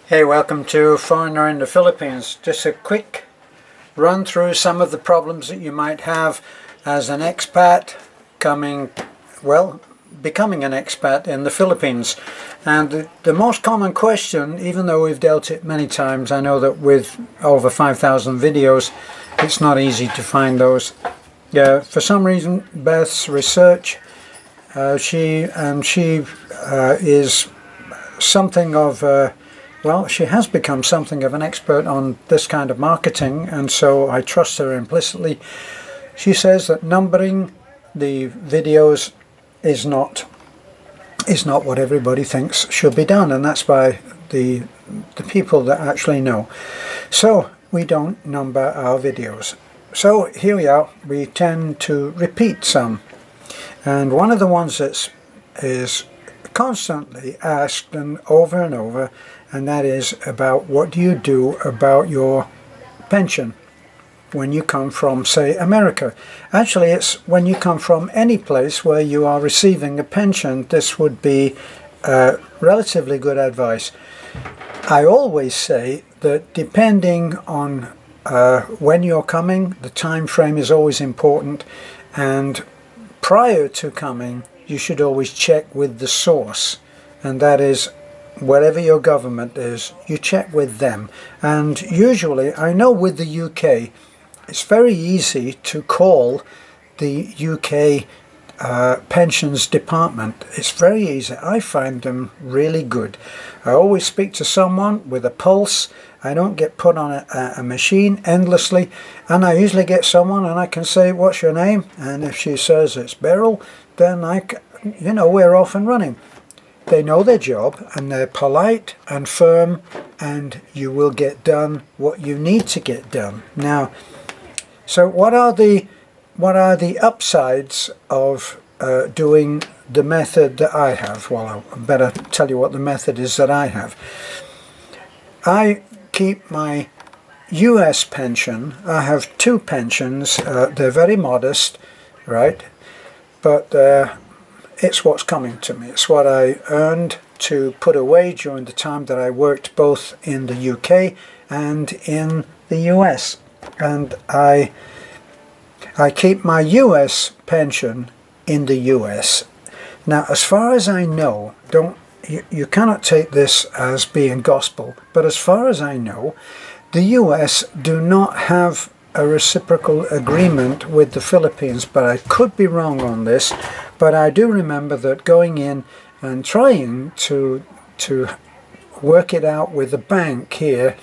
Hey, welcome to Foreigner in the Philippines. Just a quick run through some of the problems that you might have as an expat becoming an expat in the Philippines. And the most common question, even though we've dealt it many times, I know that with over 5,000 videos, it's not easy to find those. For some reason, Beth's research, she is something of she has become something of an expert on this kind of marketing, and so I trust her implicitly. She says that numbering the videos is not what everybody thinks should be done, and that's by the people that actually know. So we don't number our videos. So here we are. We tend to repeat some, and one of the ones that is constantly asked and over, and that is about what do you do about your pension when you come from, say, America. Actually, it's when you come from any place where you are receiving a pension, this would be relatively good advice. I always say that depending on when you're coming, the time frame is always important, and prior to coming, you should always check with the source, and that is whatever your government is, you check with them. And usually, I know with the UK, it's very easy to call the UK pensions department. It's very easy. I find them really good. I always speak to someone with a pulse. I don't get put on a machine endlessly, and I usually get someone and I can say, what's your name? And if she says it's Beryl, then we're off and running. They know their job, and they're polite and firm, and you will get done what you need to get done. Now, so what are the upsides of doing the method that I have? Well, I better tell you what the method is that I have. I keep my US pension. I have two pensions. They're very modest, right? But it's what's coming to me. It's what I earned to put away during the time that I worked both in the UK and in the US. And I keep my US pension in the US. Now, as far as I know, you cannot take this as being gospel, but as far as I know, the US do not have a reciprocal agreement with the Philippines, but I could be wrong on this. But I do remember that going in and trying to work it out with the bank here,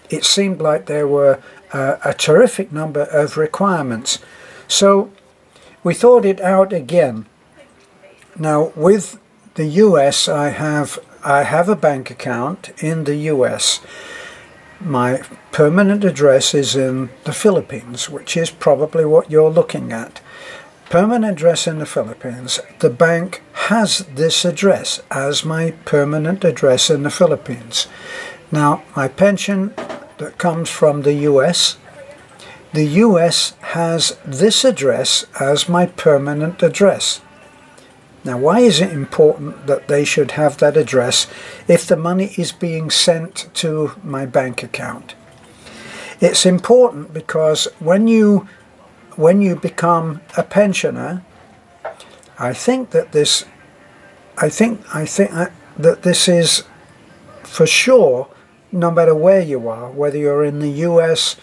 it seemed like there were a terrific number of requirements. So we thought it out again. Now with the US, I have a bank account in the US. My permanent address is in the Philippines, which is probably what you're looking at. Permanent address in the Philippines. The bank has this address as my permanent address in the Philippines. Now, my pension that comes from the US has this address as my permanent address. Now, why is it important that they should have that address if the money is being sent to my bank account? It's important because when you become a pensioner, I think that this is for sure, no matter where you are, whether you're in the US,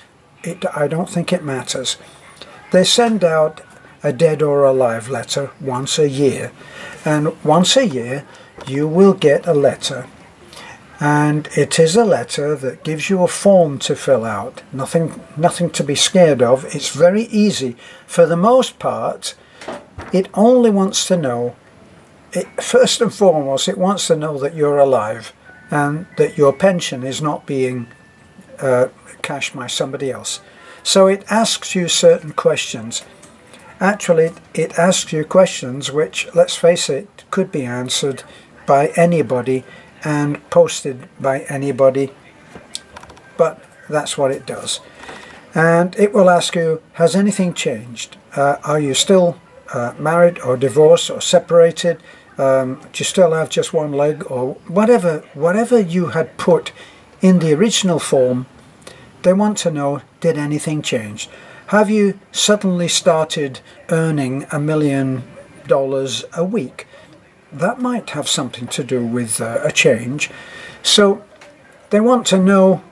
I don't think it matters. They send out a dead or alive letter once a year, and once a year you will get a letter. And it is a letter that gives you a form to fill out. Nothing to be scared of. It's very easy. For the most part, it only wants to know, first and foremost, it wants to know that you're alive and that your pension is not being cashed by somebody else. So it asks you certain questions. Actually, it asks you questions which, let's face it, could be answered by anybody and posted by anybody, but that's what it does. And it will ask you, has anything changed? Are you still married or divorced or separated? Do you still have just one leg, or whatever you had put in the original form, they want to know, did anything change? Have you suddenly started earning $1 million a week? That might have something to do with a change. So they want to know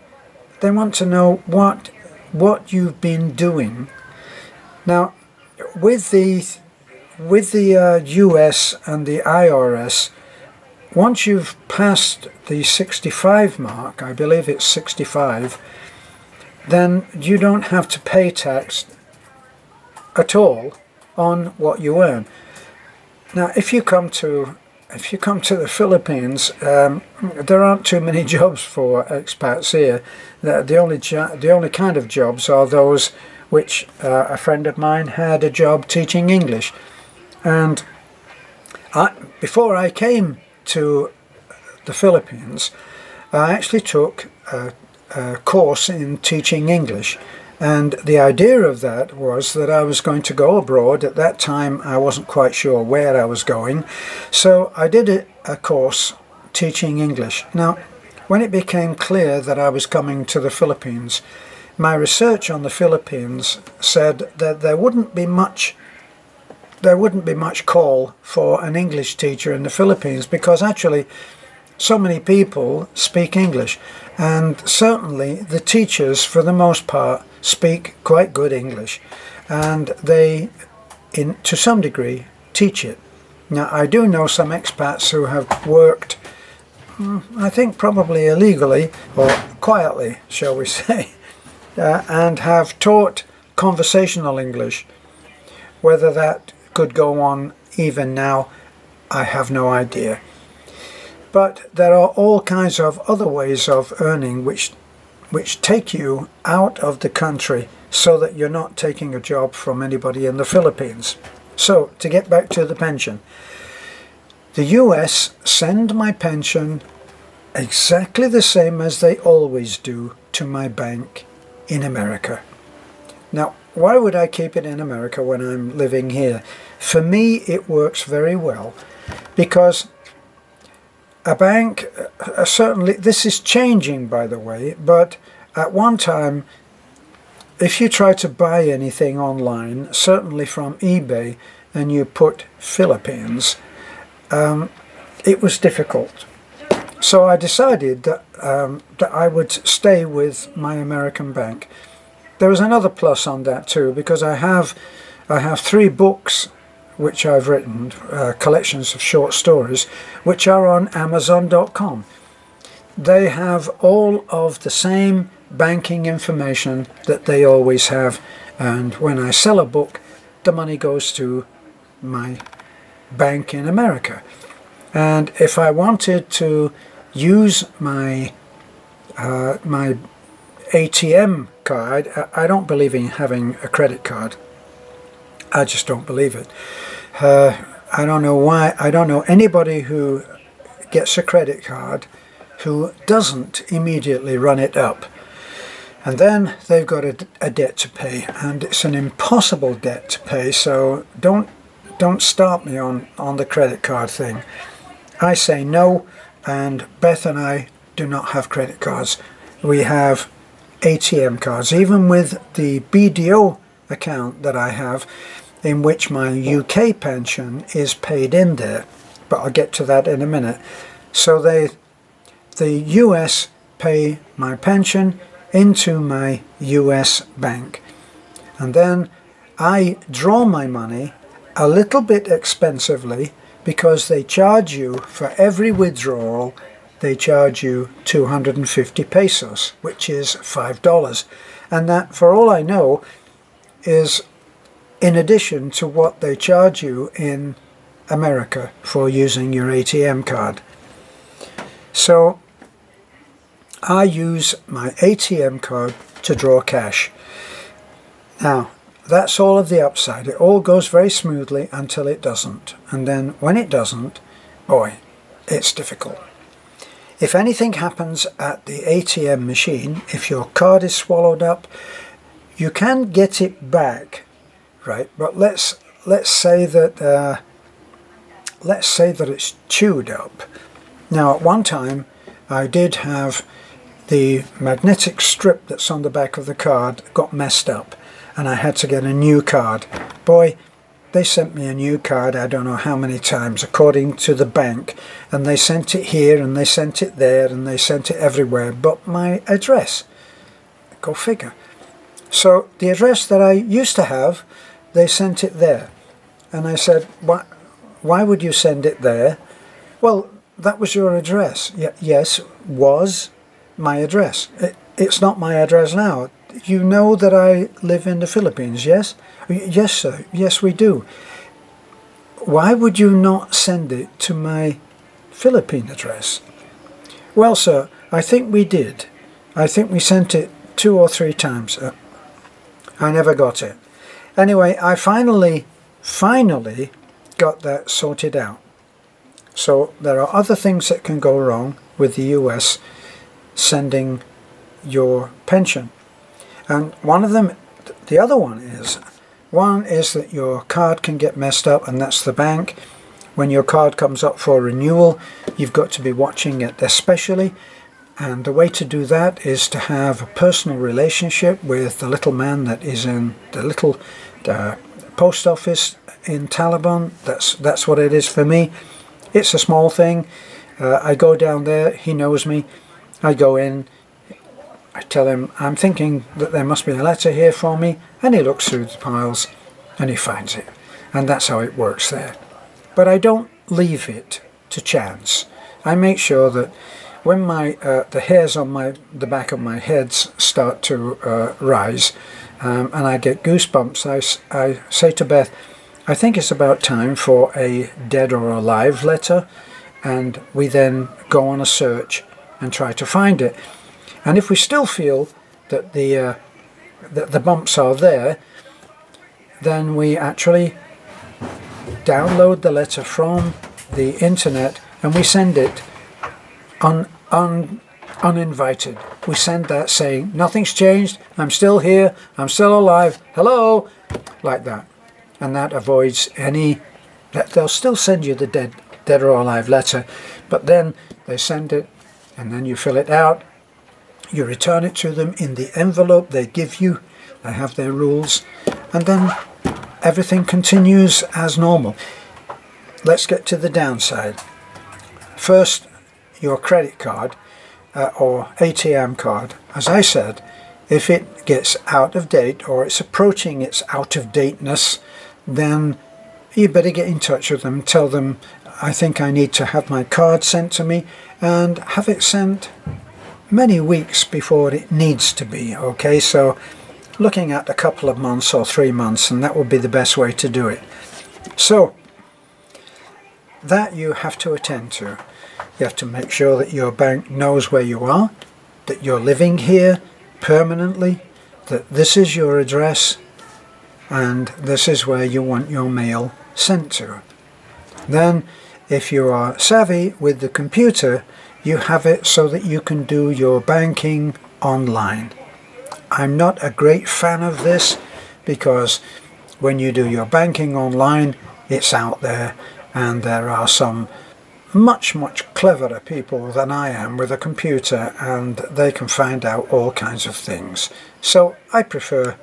what you've been doing. Now, with the US and the IRS, once you've passed the 65 mark, I believe it's 65, then you don't have to pay tax at all on what you earn. Now, if you come to the Philippines, there aren't too many jobs for expats here. The only kind of jobs are those which a friend of mine had a job teaching English, and before I came to the Philippines, I actually took a course in teaching English, and the idea of that was that I was going to go abroad. At that time I wasn't quite sure where I was going, so I did a course teaching English. Now, when it became clear that I was coming to the Philippines, my research on the Philippines said that there wouldn't be much call for an English teacher in the Philippines, because actually so many people speak English, and certainly the teachers for the most part speak quite good English, and they to some degree teach it. Now, I do know some expats who have worked, I think probably illegally or quietly, shall we say, and have taught conversational English. Whether that could go on even now, I have no idea. But there are all kinds of other ways of earning which take you out of the country so that you're not taking a job from anybody in the Philippines. So, to get back to the pension, the US send my pension exactly the same as they always do to my bank in America. Now, why would I keep it in America when I'm living here? For me, it works very well, because a bank, certainly, this is changing by the way, but at one time, if you try to buy anything online, certainly from eBay, and you put Philippines, it was difficult. So I decided that I would stay with my American bank. There was another plus on that too, because I have 3 books which I've written, collections of short stories, which are on Amazon.com. They have all of the same banking information that they always have, and when I sell a book, the money goes to my bank in America. And if I wanted to use my my ATM card, I don't believe in having a credit card. I just don't believe it. I don't know why. I don't know anybody who gets a credit card who doesn't immediately run it up. And then they've got a debt to pay, and it's an impossible debt to pay, so don't start me on the credit card thing. I say no, and Beth and I do not have credit cards. We have ATM cards, even with the BDO account that I have, in which my UK pension is paid in there, but I'll get to that in a minute. So the US pay my pension into my US bank, and then I draw my money a little bit expensively, because they charge you for every withdrawal, they charge you 250 pesos, which is $5, and that, for all I know, is in addition to what they charge you in America for using your ATM card. So I use my ATM card to draw cash. Now, that's all of the upside. It all goes very smoothly until it doesn't. And then when it doesn't, boy, it's difficult. If anything happens at the ATM machine, if your card is swallowed up, you can get it back, right? But let's say that it's chewed up. Now, at one time, I did have the magnetic strip that's on the back of the card got messed up and I had to get a new card. Boy, they sent me a new card I don't know how many times according to the bank, and they sent it here and they sent it there and they sent it everywhere but my address. Go figure. So the address that I used to have, they sent it there. And I said, why would you send it there? Well, that was your address. Yes, was my address. It's not my address now. You know that I live in the Philippines, yes? Yes, sir. Yes, we do. Why would you not send it to my Philippine address? Well, sir, I think we did. I think we sent it 2 or 3 times. I never got it. Anyway, I finally got that sorted out. So there are other things that can go wrong with the US sending your pension. And one of them, the other one is that your card can get messed up, and that's the bank. When your card comes up for renewal, you've got to be watching it especially. And the way to do that is to have a personal relationship with the little man that is in the little post office in Taliban. That's what it is for me. It's a small thing. I go down there, he knows me. I go in, I tell him I'm thinking that there must be a letter here for me, and he looks through the piles and he finds it. And that's how it works there. But I don't leave it to chance. I make sure that when the hairs on the back of my head start to rise and I get goosebumps, I say to Beth, I think it's about time for a dead or alive letter, and we then go on a search and try to find it. And if we still feel that the bumps are there, then we actually download the letter from the internet and we send it uninvited. We send that saying, nothing's changed, I'm still here, I'm still alive, hello, like that. And that avoids they'll still send you the dead or alive letter, but then they send it and then you fill it out, you return it to them in the envelope they give you, they have their rules, and then everything continues as normal. Let's get to the downside. First, your credit card or ATM card. As I said, if it gets out of date or it's approaching its out of dateness, then you better get in touch with them, tell them I think I need to have my card sent to me, and have it sent many weeks before it needs to be. Okay, so looking at a couple of months or 3 months, and that would be the best way to do it. So that you have to attend to. You have to make sure that your bank knows where you are, that you're living here permanently, that this is your address, and this is where you want your mail sent to. Then, if you are savvy with the computer, you have it so that you can do your banking online. I'm not a great fan of this because when you do your banking online, it's out there, and there are some much cleverer people than I am with a computer, and they can find out all kinds of things. So I prefer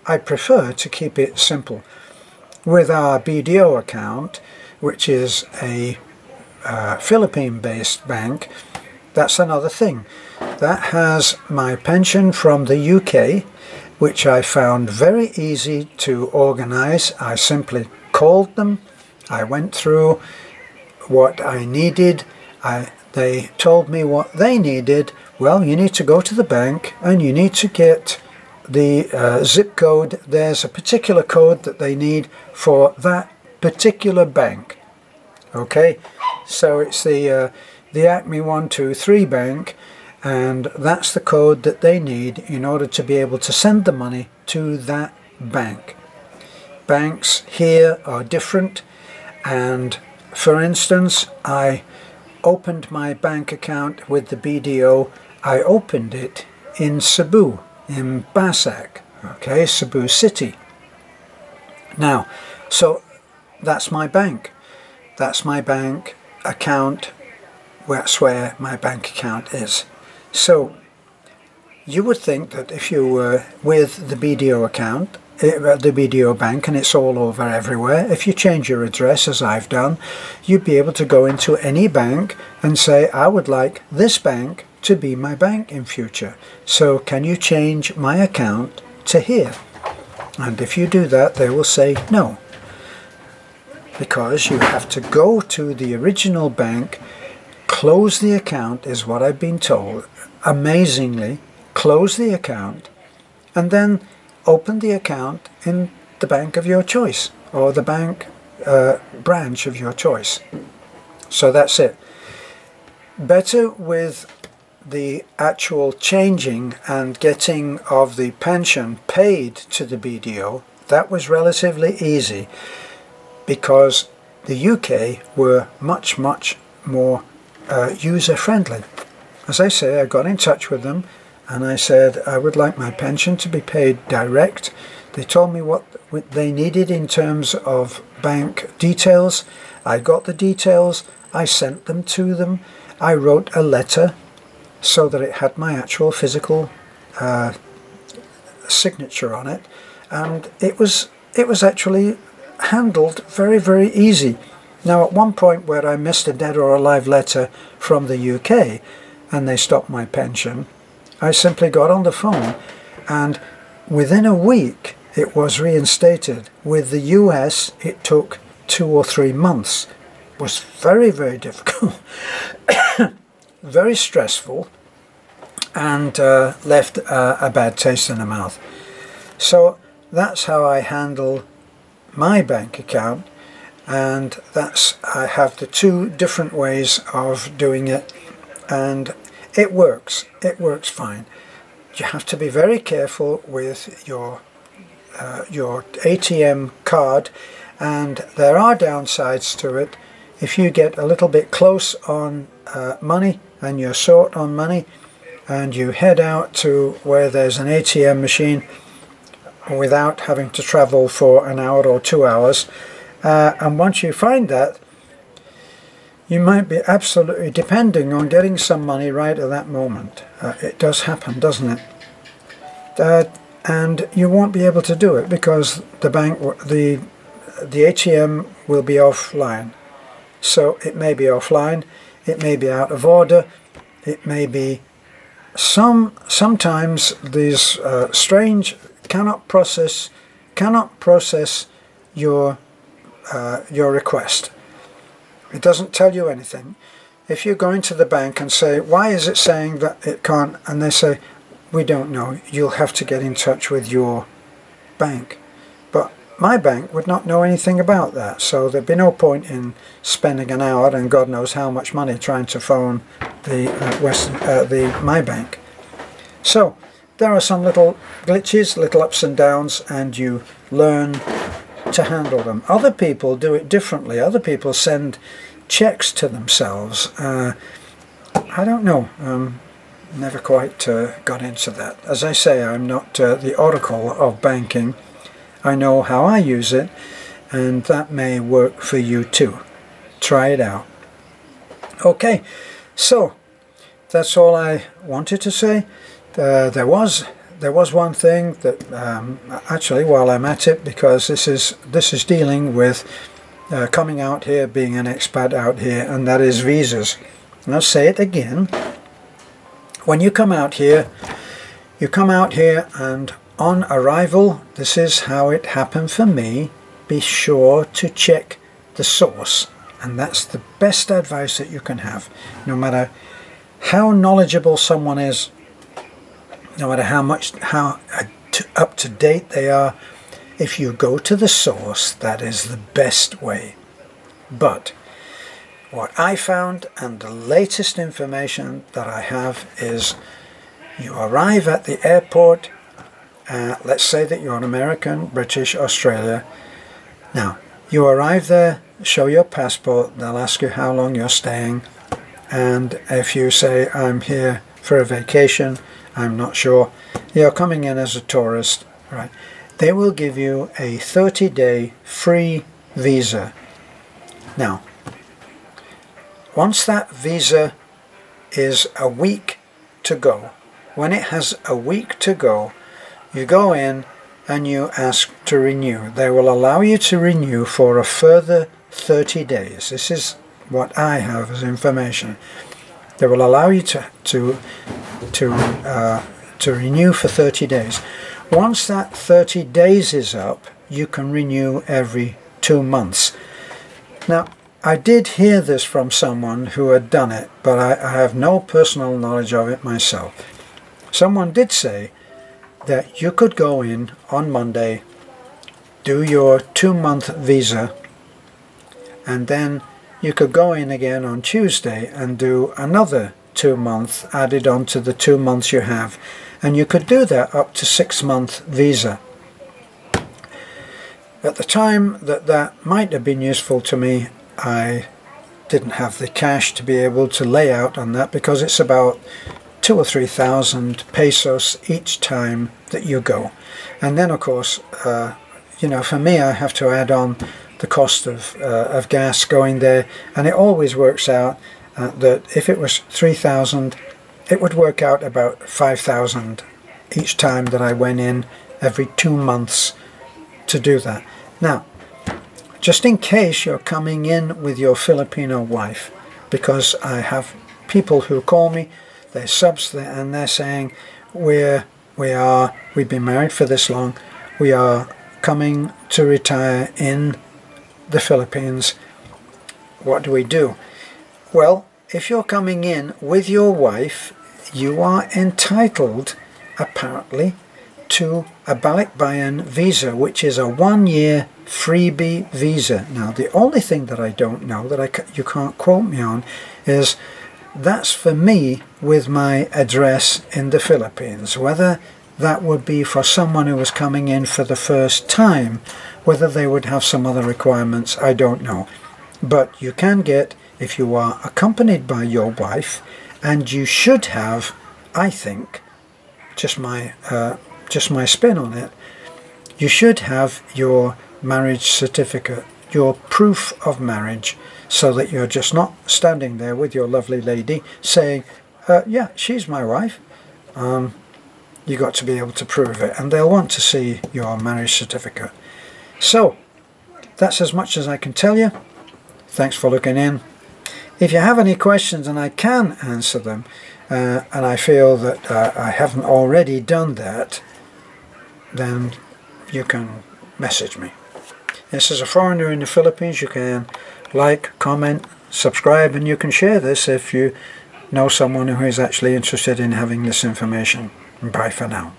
to keep it simple. With our BDO account, which is a Philippine-based bank, that's another thing. That has my pension from the UK, which I found very easy to organize. I simply called them, I went through what I needed, they told me what they needed. Well, you need to go to the bank and you need to get the zip code. There's a particular code that they need for that particular bank. Okay, so it's the Acme 123 bank, and that's the code that they need in order to be able to send the money to that bank. Banks here are different, and for instance, I opened my bank account with the BDO. I opened it in Cebu, in Basak, okay, Cebu City. Now, so that's my bank. That's my bank account. That's where my bank account is. So you would think that if you were with the BDO account, the BDO bank, and it's all over everywhere, if you change your address as I've done, you'd be able to go into any bank and say, I would like this bank to be my bank in future. So can you change my account to here? And if you do that, they will say no. Because you have to go to the original bank, close the account is what I've been told. Amazingly, close the account and then open the account in the bank of your choice or the bank branch of your choice. So that's it. Better with the actual changing and getting of the pension paid to the BDO. That was relatively easy because the UK were much more user-friendly. As I say, I got in touch with them and I said I would like my pension to be paid direct. They told me what they needed in terms of bank details. I got the details, I sent them to them, I wrote a letter so that it had my actual physical signature on it, and it was actually handled very easy. Now at one point where I missed a dead or alive letter from the UK and they stopped my pension, I simply got on the phone and within a week it was reinstated. With the US it took 2 or 3 months. It was very difficult, very stressful, and left a bad taste in the mouth. So that's how I handle my bank account, and I have the 2 different ways of doing it, and it works fine. You have to be very careful with your ATM card, and there are downsides to it. If you get a little bit close on money and you're short on money and you head out to where there's an ATM machine without having to travel for an hour or 2 hours, and once you find that, you might be absolutely depending on getting some money right at that moment. It does happen, doesn't it? And you won't be able to do it because the ATM will be offline. So it may be offline, it may be out of order, it may be sometimes these strange cannot process your request. It doesn't tell you anything. If you go into the bank and say, why is it saying that it can't, and they say, we don't know, you'll have to get in touch with your bank. But my bank would not know anything about that, so there'd be no point in spending an hour and God knows how much money trying to phone my bank. So there are some little glitches, little ups and downs, and you learn to handle them. Other people do it differently. Other people send checks to themselves. I don't know. Never quite got into that. As I say, I'm not the oracle of banking. I know how I use it, and that may work for you too. Try it out. Okay, so that's all I wanted to say. There was one thing that actually, while I'm at it, because this is dealing with coming out here, being an expat out here, and that is visas. And I'll say it again. When you come out here, and on arrival, this is how it happened for me. Be sure to check the source, and that's the best advice that you can have. No matter how knowledgeable someone is, no matter how up to date they are, if you go to the source, that is the best way. But what I found, and the latest information that I have, is you arrive at the airport. Let's say that you're an American, British, Australia. Now, you arrive there, show your passport, they'll ask you how long you're staying, and if you say, I'm here for a vacation, I'm not sure, you're coming in as a tourist, right? They will give you a 30-day free visa. Now, once that visa is a week to go, when it has a week to go, you go in and you ask to renew. They will allow you to renew for a further 30 days. This is what I have as information. They will allow you to renew for 30 days. Once that 30 days is up, you can renew every 2 months. Now, I did hear this from someone who had done it, but I have no personal knowledge of it myself. Someone did say that you could go in on Monday, do your 2-month visa, and then you could go in again on Tuesday and do another 2 months added on to the 2 months you have. And you could do that up to 6-month visa. At the time that might have been useful to me, I didn't have the cash to be able to lay out on that, because it's about 2,000 or 3,000 pesos each time that you go. And then of course, for me, I have to add on the cost of gas going there, and it always works out that if it was 3,000, it would work out about 5,000 each time that I went in every 2 months to do that. Now, just in case you're coming in with your Filipino wife, because I have people who call me, they're subs, and they're saying, we've been married for this long, we are coming to retire in the Philippines, what do we do? Well, if you're coming in with your wife, you are entitled, apparently, to a balikbayan visa, which is a 1-year freebie visa. Now, the only thing that I don't know, that you can't quote me on, is that's for me with my address in the Philippines. Whether that would be for someone who was coming in for the first time, whether they would have some other requirements, I don't know. But you can get, if you are accompanied by your wife, and you should have, I think, just my spin on it, you should have your marriage certificate, your proof of marriage, so that you're just not standing there with your lovely lady saying, yeah, she's my wife. You got to be able to prove it, and they'll want to see your marriage certificate. So, that's as much as I can tell you. Thanks for looking in. If you have any questions and I can answer them, and I feel that I haven't already done that, then you can message me. This is a foreigner in the Philippines. You can like, comment, subscribe, and you can share this if you know someone who is actually interested in having this information. Bye for now.